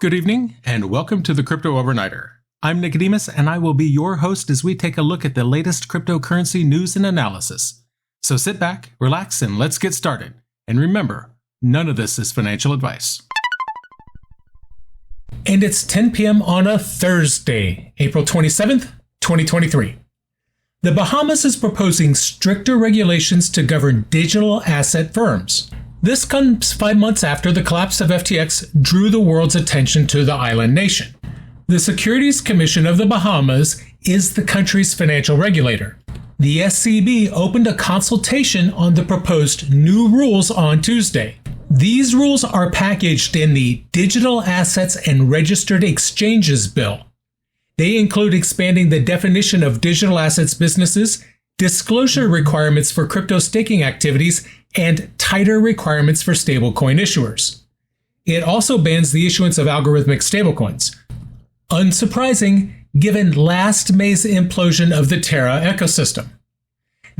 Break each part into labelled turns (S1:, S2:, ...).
S1: Good evening, and welcome to the Crypto Overnighter. I'm Nikodemus, and I will be your host as we take a look at the latest cryptocurrency news and analysis. So sit back, relax, and let's get started. And remember, none of this is financial advice.
S2: And it's 10 p.m. on a Thursday, April 27th, 2023. The Bahamas is proposing stricter regulations to govern digital asset firms. This comes 5 months after the collapse of FTX drew the world's attention to the island nation. The Securities Commission of the Bahamas is the country's financial regulator. The SCB opened a consultation on the proposed new rules on Tuesday. These rules are packaged in the Digital Assets and Registered Exchanges Bill. They include expanding the definition of digital assets businesses, disclosure requirements for crypto staking activities, and tighter requirements for stablecoin issuers. It also bans the issuance of algorithmic stablecoins. Unsurprising, given last May's implosion of the Terra ecosystem.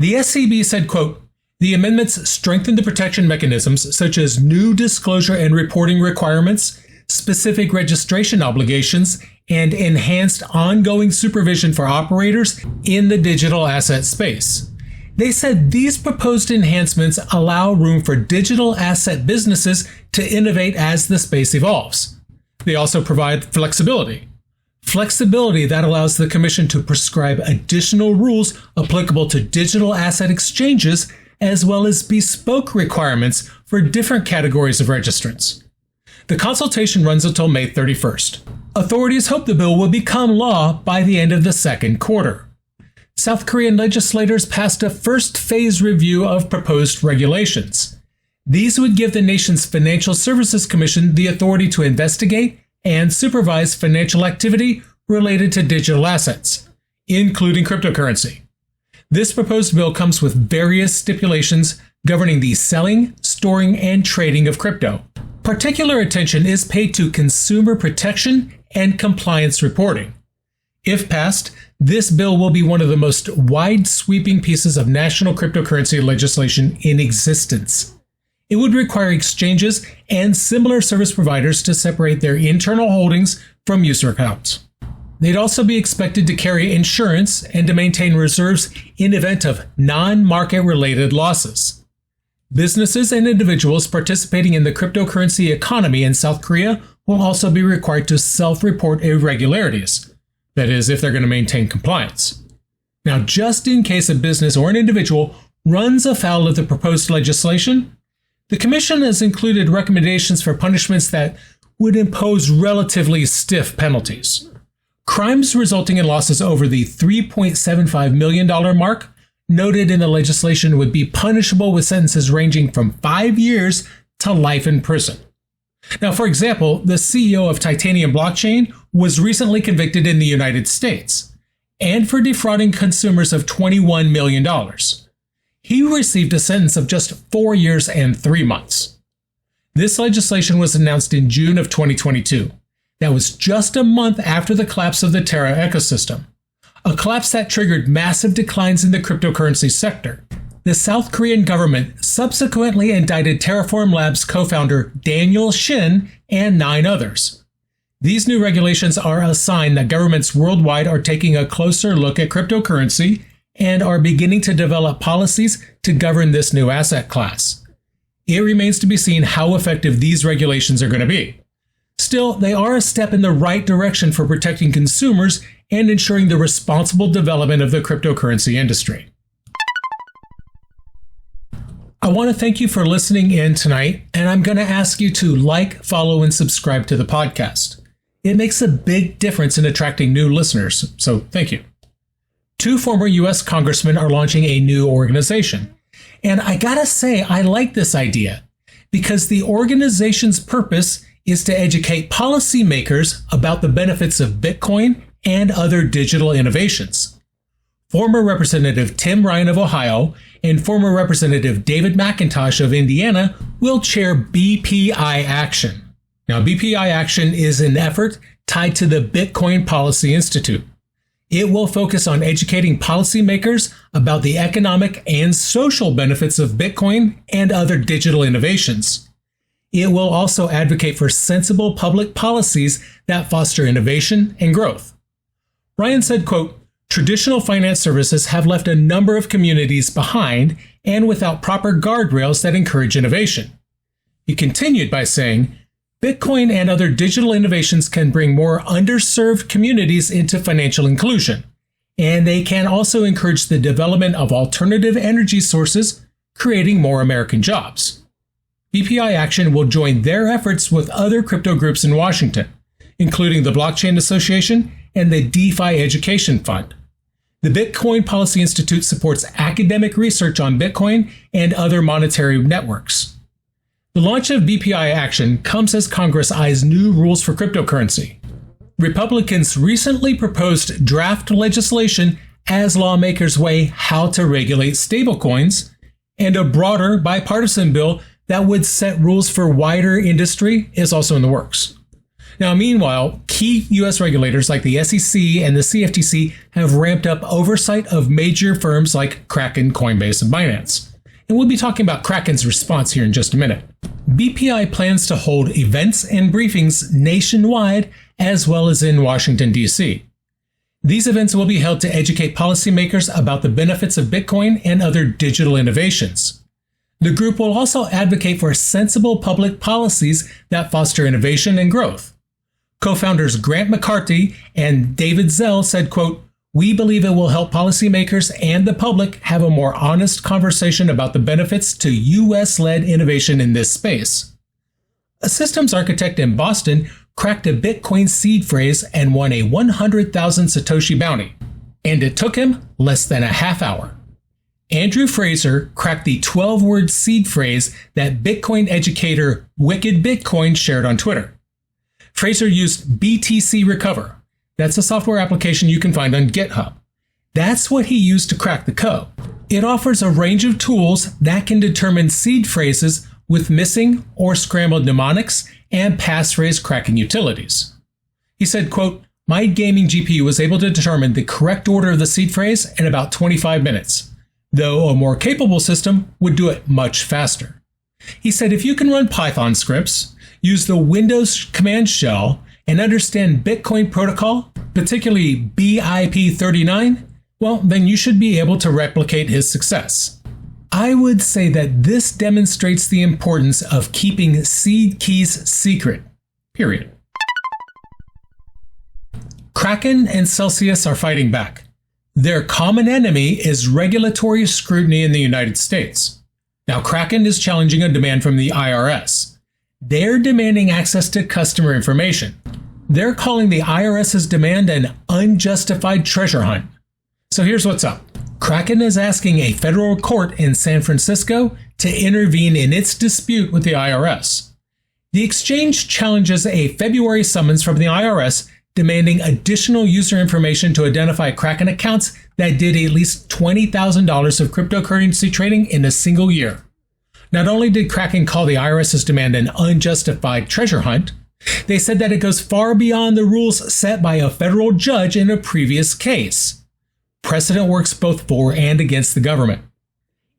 S2: The SCB said, quote, "The amendments strengthen the protection mechanisms such as new disclosure and reporting requirements, specific registration obligations, and enhanced ongoing supervision for operators in the digital asset space." They said these proposed enhancements allow room for digital asset businesses to innovate as the space evolves. They also provide flexibility. Flexibility that allows the Commission to prescribe additional rules applicable to digital asset exchanges, as well as bespoke requirements for different categories of registrants. The consultation runs until May 31st. Authorities hope the bill will become law by the end of the second quarter. South Korean legislators passed a first phase review of proposed regulations. These would give the nation's Financial Services Commission the authority to investigate and supervise financial activity related to digital assets, including cryptocurrency. This proposed bill comes with various stipulations governing the selling, storing, and trading of crypto. Particular attention is paid to consumer protection and compliance reporting. If passed, this bill will be one of the most wide-sweeping pieces of national cryptocurrency legislation in existence. It would require exchanges and similar service providers to separate their internal holdings from user accounts. They'd also be expected to carry insurance and to maintain reserves in event of non-market related losses. Businesses and individuals participating in the cryptocurrency economy in South Korea will also be required to self-report irregularities. That is, if they're going to maintain compliance. Now, just in case a business or an individual runs afoul of the proposed legislation, the Commission has included recommendations for punishments that would impose relatively stiff penalties. Crimes resulting in losses over the $3.75 million mark noted in the legislation would be punishable with sentences ranging from 5 years to life in prison. Now, for example, the CEO of Titanium Blockchain was recently convicted in the United States, and for defrauding consumers of $21 million. He received a sentence of just 4 years and 3 months. This legislation was announced in June of 2022. That was just a month after the collapse of the Terra ecosystem, a collapse that triggered massive declines in the cryptocurrency sector. The South Korean government subsequently indicted Terraform Labs co-founder Daniel Shin and 9 others. These new regulations are a sign that governments worldwide are taking a closer look at cryptocurrency and are beginning to develop policies to govern this new asset class. It remains to be seen how effective these regulations are going to be. Still, they are a step in the right direction for protecting consumers and ensuring the responsible development of the cryptocurrency industry. I want to thank you for listening in tonight, and I'm going to ask you to like, follow, and subscribe to the podcast. It makes a big difference in attracting new listeners, so thank you. 2 former U.S. congressmen are launching a new organization. And I gotta say, I like this idea because the organization's purpose is to educate policymakers about the benefits of Bitcoin and other digital innovations. Former Representative Tim Ryan of Ohio and former Representative David McIntosh of Indiana will chair BPI Action. Now, BPI Action is an effort tied to the Bitcoin Policy Institute. It will focus on educating policymakers about the economic and social benefits of Bitcoin and other digital innovations. It will also advocate for sensible public policies that foster innovation and growth. Ryan said, quote, "Traditional finance services have left a number of communities behind and without proper guardrails that encourage innovation." He continued by saying, "Bitcoin and other digital innovations can bring more underserved communities into financial inclusion, and they can also encourage the development of alternative energy sources, creating more American jobs." BPI Action will join their efforts with other crypto groups in Washington, including the Blockchain Association and the DeFi Education Fund. The Bitcoin Policy Institute supports academic research on Bitcoin and other monetary networks. The launch of BPI Action comes as Congress eyes new rules for cryptocurrency. Republicans recently proposed draft legislation as lawmakers weigh how to regulate stablecoins, and a broader bipartisan bill that would set rules for wider industry is also in the works. Now, meanwhile, key U.S. regulators like the SEC and the CFTC have ramped up oversight of major firms like Kraken, Coinbase, and Binance. And we'll be talking about Kraken's response here in just a minute. BPI plans to hold events and briefings nationwide as well as in Washington, D.C. These events will be held to educate policymakers about the benefits of Bitcoin and other digital innovations. The group will also advocate for sensible public policies that foster innovation and growth. Co-founders Grant McCarthy and David Zell said, quote, "We believe it will help policymakers and the public have a more honest conversation about the benefits to U.S.-led innovation in this space." A systems architect in Boston cracked a Bitcoin seed phrase and won a 100,000 Satoshi bounty, and it took him less than a half hour. Andrew Fraser cracked the 12-word seed phrase that Bitcoin educator Wicked Bitcoin shared on Twitter. Fraser used BTC Recover. That's a software application you can find on GitHub. That's what he used to crack the code. It offers a range of tools that can determine seed phrases with missing or scrambled mnemonics and passphrase cracking utilities. He said, quote, "My gaming GPU was able to determine the correct order of the seed phrase in about 25 minutes. Though a more capable system would do it much faster." He said if you can run Python scripts, use the Windows command shell, and understand Bitcoin protocol, particularly BIP39, well, then you should be able to replicate his success. I would say that this demonstrates the importance of keeping seed keys secret, period. Kraken and Celsius are fighting back. Their common enemy is regulatory scrutiny in the United States. Now, Kraken is challenging a demand from the IRS. They're demanding access to customer information. They're calling the IRS's demand an unjustified treasure hunt. So here's what's up. Kraken is asking a federal court in San Francisco to intervene in its dispute with the IRS. The exchange challenges a February summons from the IRS demanding additional user information to identify Kraken accounts that did at least $20,000 of cryptocurrency trading in a single year. Not only did Kraken call the IRS's demand an unjustified treasure hunt, they said that it goes far beyond the rules set by a federal judge in a previous case. Precedent works both for and against the government.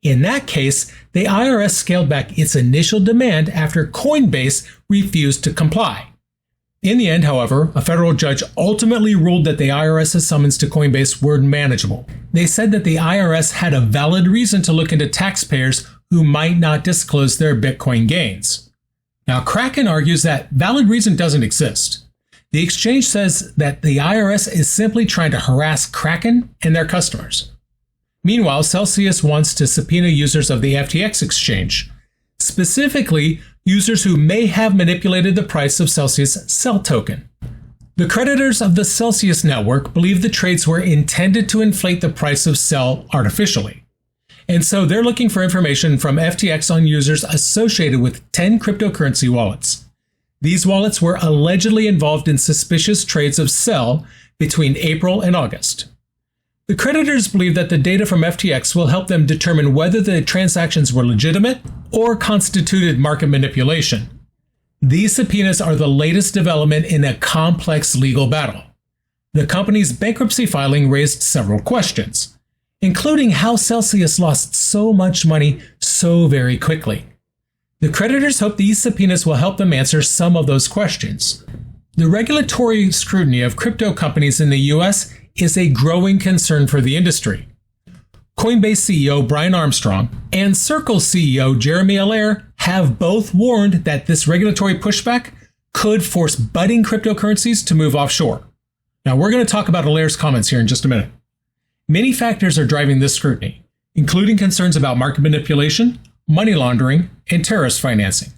S2: In that case, the IRS scaled back its initial demand after Coinbase refused to comply. In the end, however, a federal judge ultimately ruled that the IRS's summons to Coinbase were manageable. They said that the IRS had a valid reason to look into taxpayers who might not disclose their Bitcoin gains. Now, Kraken argues that valid reason doesn't exist. The exchange says that the IRS is simply trying to harass Kraken and their customers. Meanwhile, Celsius wants to subpoena users of the FTX exchange, specifically users who may have manipulated the price of Celsius' Cell token. The creditors of the Celsius network believe the trades were intended to inflate the price of Cell artificially. And so they're looking for information from FTX on users associated with 10 cryptocurrency wallets. These wallets were allegedly involved in suspicious trades of Cell between April and August. The creditors believe that the data from FTX will help them determine whether the transactions were legitimate or constituted market manipulation. These subpoenas are the latest development in a complex legal battle. The company's bankruptcy filing raised several questions, including how Celsius lost so much money so very quickly. The creditors hope these subpoenas will help them answer some of those questions. The regulatory scrutiny of crypto companies in the US is a growing concern for the industry. Coinbase CEO Brian Armstrong and Circle CEO Jeremy Allaire have both warned that this regulatory pushback could force budding cryptocurrencies to move offshore. Now, we're going to talk about Allaire's comments here in just a minute. Many factors are driving this scrutiny, including concerns about market manipulation, money laundering, and terrorist financing.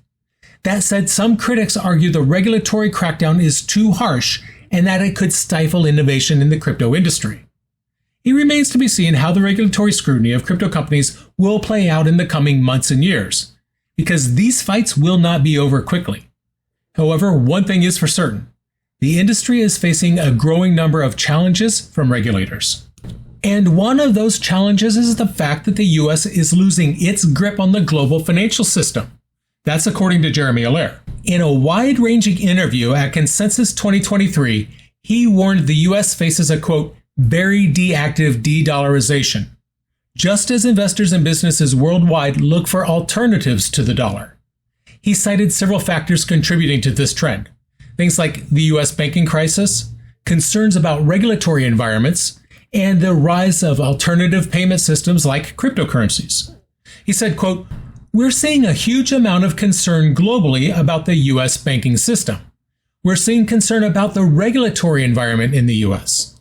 S2: That said, some critics argue the regulatory crackdown is too harsh and that it could stifle innovation in the crypto industry. It remains to be seen how the regulatory scrutiny of crypto companies will play out in the coming months and years, because these fights will not be over quickly. However, one thing is for certain: the industry is facing a growing number of challenges from regulators. And one of those challenges is the fact that the US is losing its grip on the global financial system. That's according to Jeremy Allaire. In a wide-ranging interview at Consensus 2023, he warned the US faces a, quote, very deactive de-dollarization, just as investors and businesses worldwide look for alternatives to the dollar. He cited several factors contributing to this trend. Things like the US banking crisis, concerns about regulatory environments, and the rise of alternative payment systems like cryptocurrencies. He said, quote, we're seeing a huge amount of concern globally about the US banking system. We're seeing concern about the regulatory environment in the US.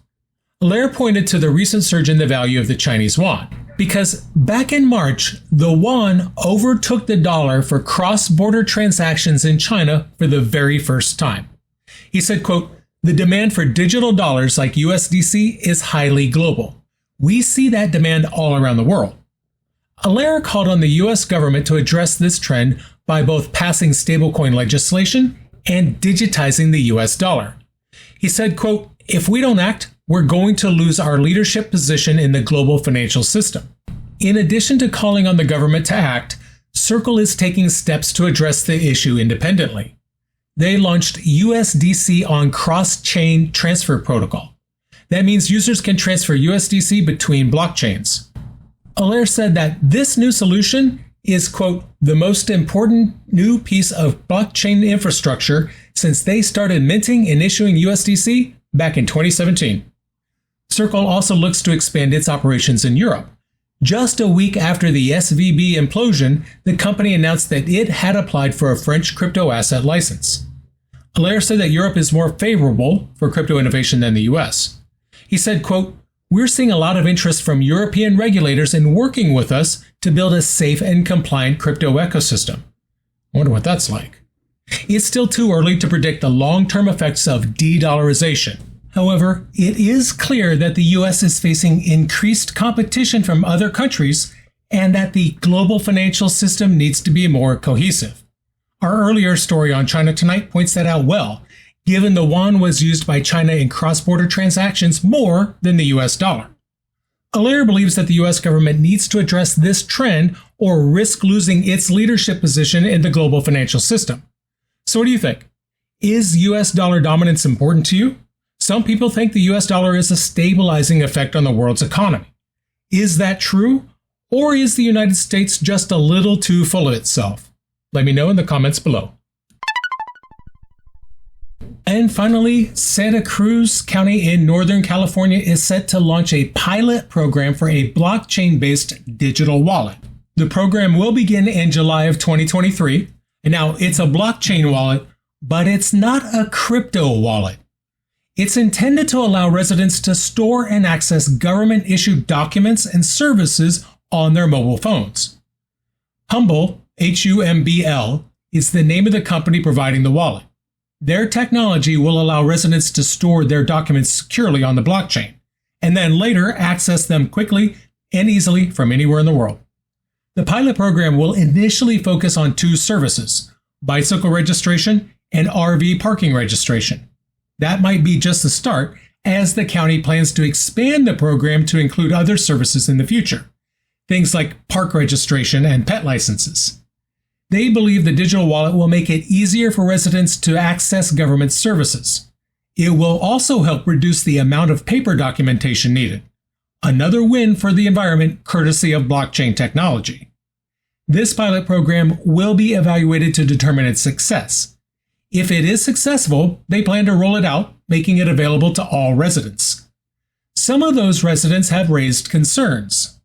S2: Allaire pointed to the recent surge in the value of the Chinese yuan, because back in March, the yuan overtook the dollar for cross-border transactions in China for the very first time. He said, quote, the demand for digital dollars like USDC is highly global. We see that demand all around the world. Allaire called on the US government to address this trend by both passing stablecoin legislation and digitizing the US dollar. He said, quote, if we don't act, we're going to lose our leadership position in the global financial system. In addition to calling on the government to act, Circle is taking steps to address the issue independently. They launched USDC on cross-chain transfer protocol. That means users can transfer USDC between blockchains. Allaire said that this new solution is, quote, the most important new piece of blockchain infrastructure since they started minting and issuing USDC back in 2017. Circle also looks to expand its operations in Europe. Just a week after the SVB implosion, the company announced that it had applied for a French crypto asset license. Allaire said that Europe is more favorable for crypto innovation than the US. He said, quote, we're seeing a lot of interest from European regulators in working with us to build a safe and compliant crypto ecosystem. I wonder what that's like. It's still too early to predict the long-term effects of de-dollarization. However, it is clear that the US is facing increased competition from other countries and that the global financial system needs to be more cohesive. Our earlier story on China Tonight points that out well, given the yuan was used by China in cross-border transactions more than the US dollar. Allaire believes that the US government needs to address this trend or risk losing its leadership position in the global financial system. So what do you think? Is US dollar dominance important to you? Some people think the US dollar is a stabilizing effect on the world's economy. Is that true? Or is the United States just a little too full of itself? Let me know in the comments below. And finally, Santa Cruz County in Northern California is set to launch a pilot program for a blockchain-based digital wallet. The program will begin in July of 2023. And now it's a blockchain wallet, but it's not a crypto wallet. It's intended to allow residents to store and access government-issued documents and services on their mobile phones. Humble, Humbl, is the name of the company providing the wallet. Their technology will allow residents to store their documents securely on the blockchain, and then later access them quickly and easily from anywhere in the world. The pilot program will initially focus on two services: bicycle registration and RV parking registration. That might be just the start, as the county plans to expand the program to include other services in the future, things like park registration and pet licenses. They believe the digital wallet will make it easier for residents to access government services. It will also help reduce the amount of paper documentation needed. Another win for the environment courtesy of blockchain technology. This pilot program will be evaluated to determine its success. If it is successful, they plan to roll it out, making it available to all residents. Some of those residents have raised concerns.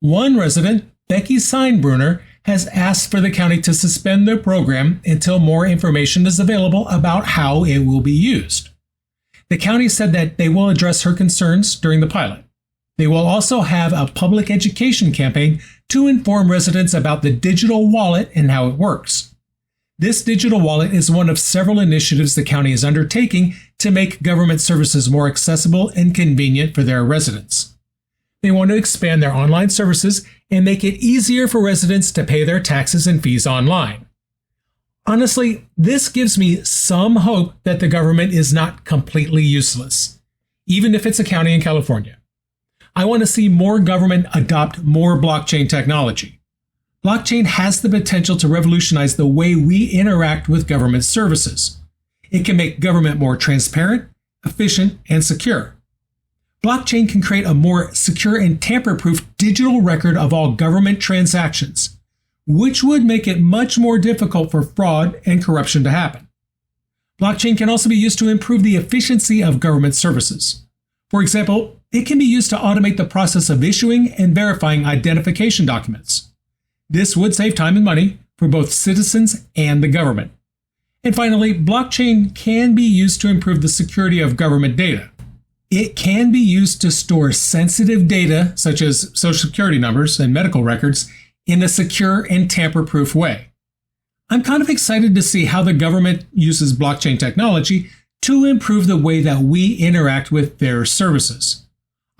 S2: One resident, Becky Seinbrunner, has asked for the county to suspend the program until more information is available about how it will be used. The county said that they will address her concerns during the pilot. They will also have a public education campaign to inform residents about the digital wallet and how it works. This digital wallet is one of several initiatives the county is undertaking to make government services more accessible and convenient for their residents. They want to expand their online services and make it easier for residents to pay their taxes and fees online. Honestly, this gives me some hope that the government is not completely useless, even if it's a county in California. I want to see more government adopt more blockchain technology. Blockchain has the potential to revolutionize the way we interact with government services. It can make government more transparent, efficient, and secure. Blockchain can create a more secure and tamper-proof digital record of all government transactions, which would make it much more difficult for fraud and corruption to happen. Blockchain can also be used to improve the efficiency of government services. For example, it can be used to automate the process of issuing and verifying identification documents. This would save time and money for both citizens and the government. And finally, blockchain can be used to improve the security of government data. It can be used to store sensitive data, such as social security numbers and medical records, in a secure and tamper-proof way. I'm kind of excited to see how the government uses blockchain technology to improve the way that we interact with their services.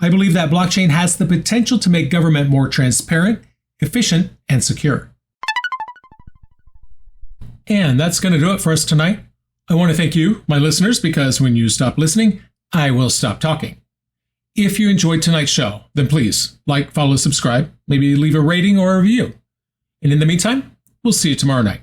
S2: I believe that blockchain has the potential to make government more transparent, efficient, and secure. And that's going to do it for us tonight. I want to thank you, my listeners, because when you stop listening, I will stop talking. If you enjoyed tonight's show, then please like, follow, subscribe, maybe leave a rating or a review. And in the meantime, we'll see you tomorrow night.